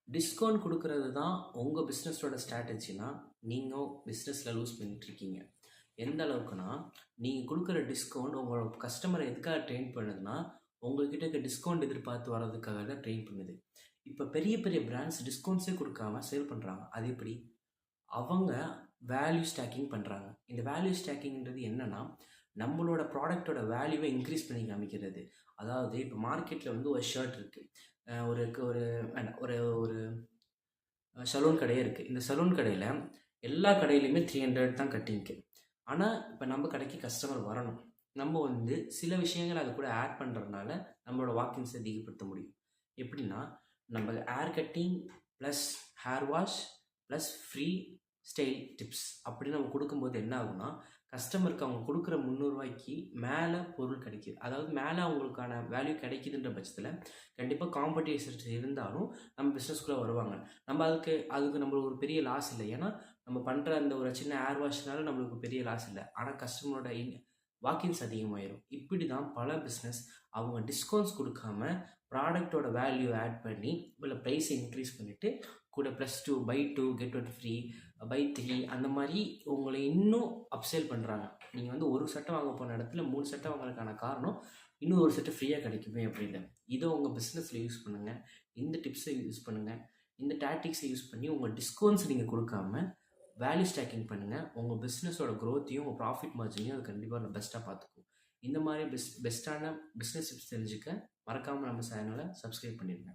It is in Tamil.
டிஸ்கவுண்ட் குடுக்குறது தான் உங்க பிசினஸோட ஸ்ட்ராட்டஜினா, நீங்க பிசினஸ்ல லூஸ் பண்ணிட்டுருக்கீங்க. எந்த அளவுக்குன்னா, நீங்க குடுக்குற டிஸ்கவுண்ட் உங்களோட கஸ்டமர எதுக்காக ட்ரெயின் பண்ணுதுன்னா, உங்ககிட்ட இருக்க டிஸ்கவுண்ட் எதிர்பார்த்து வர்றதுக்காக தான் ட்ரெயின் பண்ணுது. இப்ப பெரிய பெரிய பிராண்ட்ஸ் டிஸ்கவுண்ட்ஸே குடுக்காம சேல் பண்றாங்க. அது எப்படி? அவங்க வேல்யூ ஸ்டாக்கிங் பண்றாங்க. இந்த வேல்யூ ஸ்டாக்கிங்ன்றது என்னன்னா, நம்மளோட ப்ராடக்ட்டோட வேல்யூவ இன்கிரீஸ் பண்ணி காமிக்கிறது. அதாவது இப்ப மார்க்கெட்ல வந்து ஒரு ஷர்ட் இருக்கு. ஒரு ஒரு வேண்டாம். ஒரு ஒரு சலூன் கடையே இருக்கு. இந்த சலூன் கடையில எல்லா கடையிலயுமே 300 தான் கட்டிங்க்கு. ஆனா, இப்ப நம்ம கடைக்கு கஸ்டமர் வரணும். நம்ம வந்து சில விஷயங்கள அது கூட ஆட் பண்றதுனால, நம்மளோட வாக்கின்ஸ அதிகப்படுத்த முடியும். எப்படின்னா, நம்ம hair cutting plus hair wash plus free style tips அப்படின்னு நம்ம குடுக்கும்போது என்ன ஆகும்னா, கஸ்டமருக்கு அவங்க குடுக்குற ரூ. 300க்கு மேல பொருள் கிடைக்குது. அதாவது மேல அவங்களுக்கான வேல்யூ கிடைக்குதுன்ற பட்சத்தில, கண்டிப்பா காம்படிஷன்ஸ் இருந்தாலும் நம்ம பிசினஸ்க்குள்ள வருவாங்க. நம்ம அதுக்கு அதுக்கு நம்மளுக்கு ஒரு பெரிய லாஸ் இல்ல. ஏன்னா, நம்ம பண்ற அந்த ஒரு சின்ன ஹேர் வாஷ்னால நம்மளுக்கு பெரிய லாஸ் இல்ல. ஆனா கஸ்டமரோட வாக்கின்ஸ் அதிகமாயிரும். இப்படி தான் பல பிசினஸ் அவங்க டிஸ்கவுண்ட்ஸ் குடுக்காம, ப்ராடக்ட்டோட வேல்யூ ஆட் பண்ணி, இல்ல பிரைஸ இன்கிரீஸ் பண்ணிட்டு, கூட +2 பை 2 கெட் 1 ஃப்ரீ, பை 3 அந்த மாரி உங்கள இன்னும் அப்செல் பண்றாங்க. நீங்க வந்து 1 சட்டை வாங்க போன இடத்துல 3 சட்டை வாங்குறதுக்கான காரணம், இன்னும் 1 செட் ஃப்ரீயா கிடைக்குமே அப்படின்னு. இத உங்க பிசினஸ்ல யூஸ் பண்ணுங்க. இந்த டிப்ஸ யூஸ் பண்ணுங்க. இந்த டாக்டிக்ஸ யூஸ் பண்ணி உங்க டிஸ்கவுண்ட்ஸ் நீங்க குடுக்காம, வேல்யூ ஸ்டாக்கிங் பண்ணுங்க. உங்க பிசினஸோட குரோத்தையும், உங்க ப்ராஃபிட் மார்ஜினையும் அது கண்டிப்பா பெஸ்ட்டா பார்த்துக்கும். இந்த மாரி பெஸ்ட்டான பிசினஸ் டிப்ஸ் தெரிஞ்சுக்க மறக்காம நம்ம சேனல சப்ஸ்கிரைப் பண்ணிடுங்க.